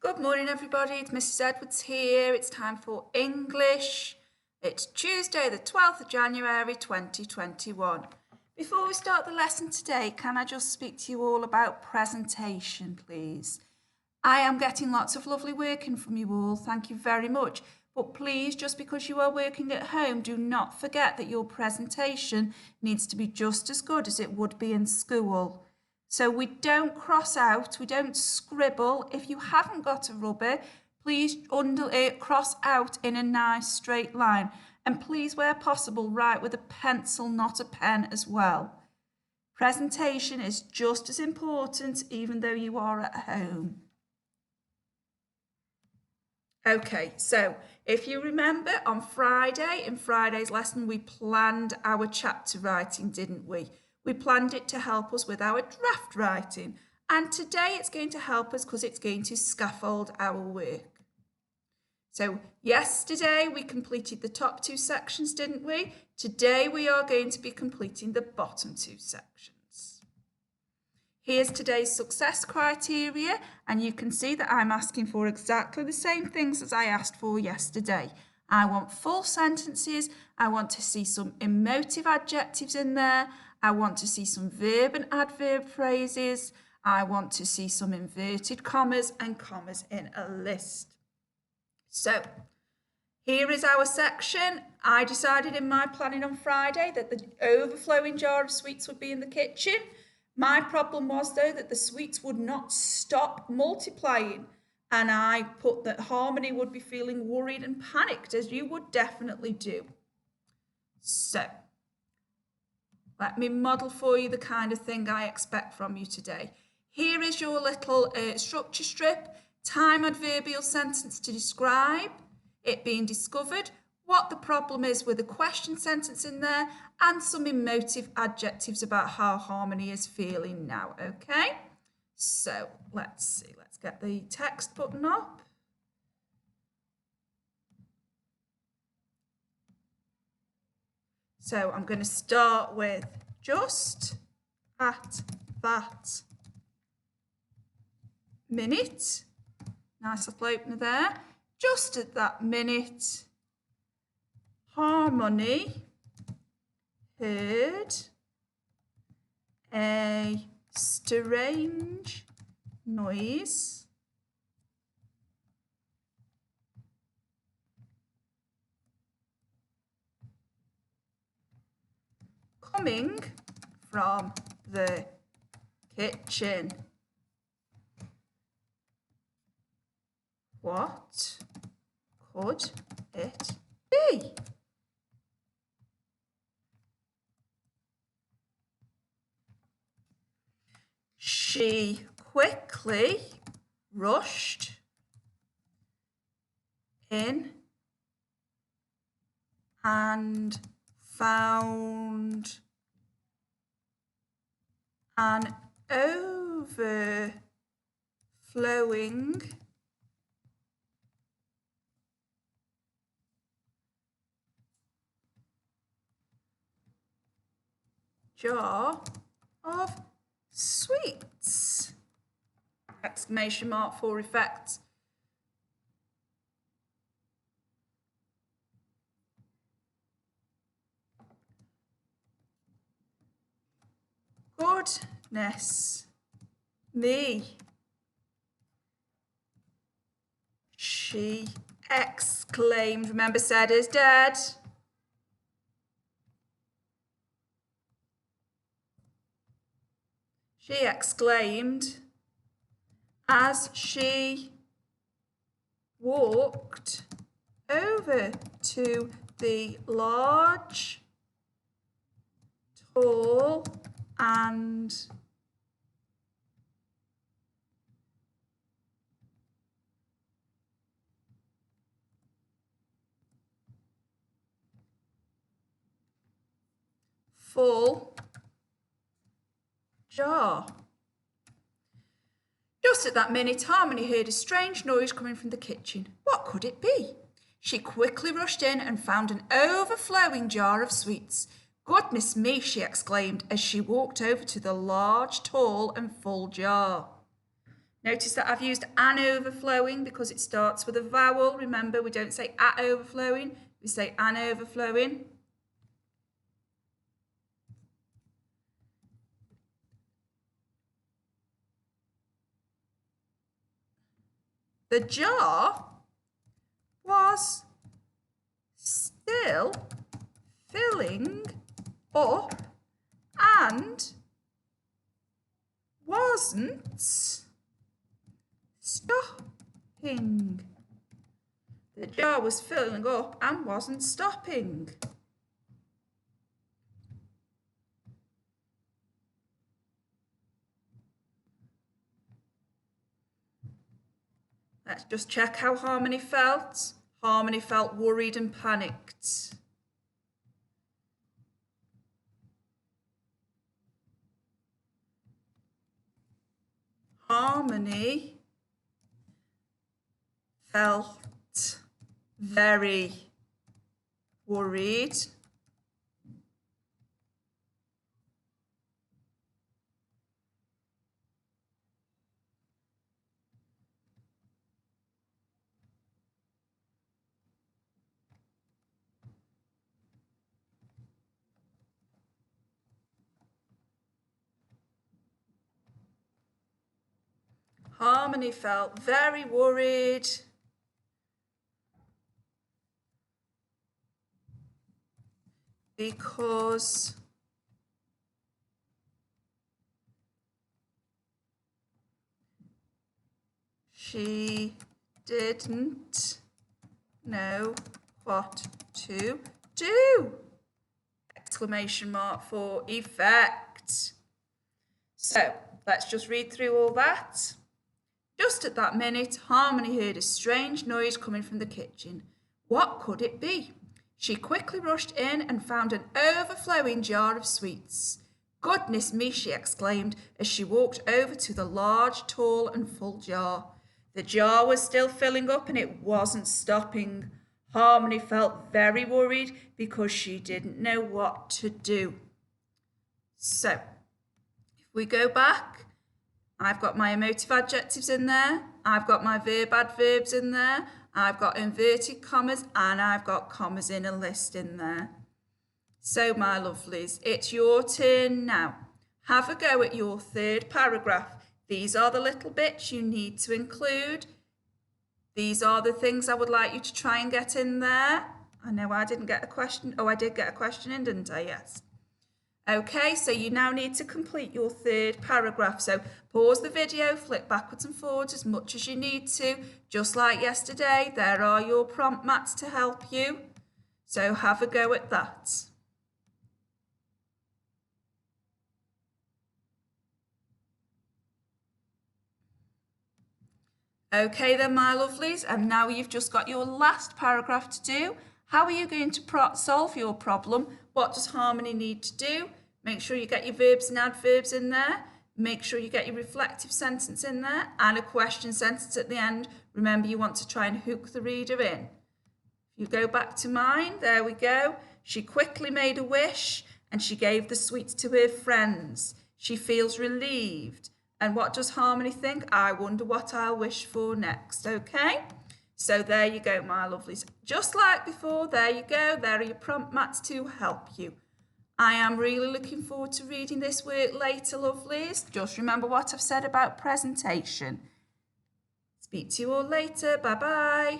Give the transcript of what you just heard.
Good morning, everybody. It's Mrs. Edwards here. It's time for English. It's Tuesday, the 12th of January 2021. Before we start the lesson today, can I just speak to you all about presentation, please? I am getting lots of lovely work in from you all. Thank you very much. But please, just because you are working at home, do not forget that your presentation needs to be just as good as it would be in school. So we don't cross out, we don't scribble. If you haven't got a rubber, please cross out in a nice straight line. And please, where possible, write with a pencil, not a pen as well. Presentation is just as important, even though you are at home. Okay, so if you remember on Friday, in Friday's lesson, we planned our chapter writing, didn't we? We planned it to help us with our draft writing. And today it's going to help us because it's going to scaffold our work. So yesterday we completed the top two sections, didn't we? Today we are going to be completing the bottom two sections. Here's today's success criteria, and you can see that I'm asking for exactly the same things as I asked for yesterday. I want full sentences. I want to see some emotive adjectives in there. I want to see some verb and adverb phrases. I want to see some inverted commas and commas in a list. So here is our section. I decided in my planning on Friday that the overflowing jar of sweets would be in the kitchen. My problem was, though, that the sweets would not stop multiplying. And I put that Harmony would be feeling worried and panicked, as you would definitely do. So let me model for you the kind of thing I expect from you today. Here is your little structure strip. Time adverbial sentence to describe it being discovered, what the problem is with a question sentence in there, and some emotive adjectives about how Harmony is feeling now, okay? So let's see, let's get the text button up. So I'm going to start with just at that minute. Nice little opener there. Just at that minute, Harmony heard a strange noise coming from the kitchen. What could it be? She quickly rushed in and found an overflowing jar of sweets! Exclamation mark for effect. Goodness me! She exclaimed. Remember, said is dead. She exclaimed as she walked over to the large, tall, and full jar. Just at that minute, Harmony heard a strange noise coming from the kitchen. What could it be? She quickly rushed in and found an overflowing jar of sweets. Goodness me, she exclaimed as she walked over to the large, tall and full jar. Notice that I've used an overflowing because it starts with a vowel. Remember, we don't say at overflowing, we say an overflowing. The jar was still filling up and wasn't stopping. The jar was filling up and wasn't stopping. Let's just check how Harmony felt. Harmony felt worried and panicked. Harmony felt very worried. Harmony felt very worried. Because she didn't know what to do! Exclamation mark for effect. So let's just read through all that. Just at that minute, Harmony heard a strange noise coming from the kitchen. What could it be? She quickly rushed in and found an overflowing jar of sweets. Goodness me, she exclaimed as she walked over to the large, tall and full jar. The jar was still filling up and it wasn't stopping. Harmony felt very worried because she didn't know what to do. So, if we go back, I've got my emotive adjectives in there, I've got my verb adverbs in there, I've got inverted commas and I've got commas in a list in there. So my lovelies, it's your turn now. Have a go at your third paragraph. These are the little bits you need to include. These are the things I would like you to try and get in there. I know I didn't get a question. Oh, I did get a question in, didn't I? Yes. Okay, so you now need to complete your third paragraph. So pause the video, flick backwards and forwards as much as you need to. Just like yesterday, there are your prompt mats to help you. So have a go at that. Okay then, my lovelies, and now you've just got your last paragraph to do. How are you going to solve your problem? What does Harmony need to do? Make sure you get your verbs and adverbs in there. Make sure you get your reflective sentence in there and a question sentence at the end. Remember, you want to try and hook the reader in. If you go back to mine, there we go. She quickly made a wish and she gave the sweets to her friends. She feels relieved. And what does Harmony think? I wonder what I'll wish for next, okay? So there you go, my lovelies. Just like before, there you go. There are your prompt mats to help you. I am really looking forward to reading this work later, lovelies. Just remember what I've said about presentation. Speak to you all later. Bye-bye.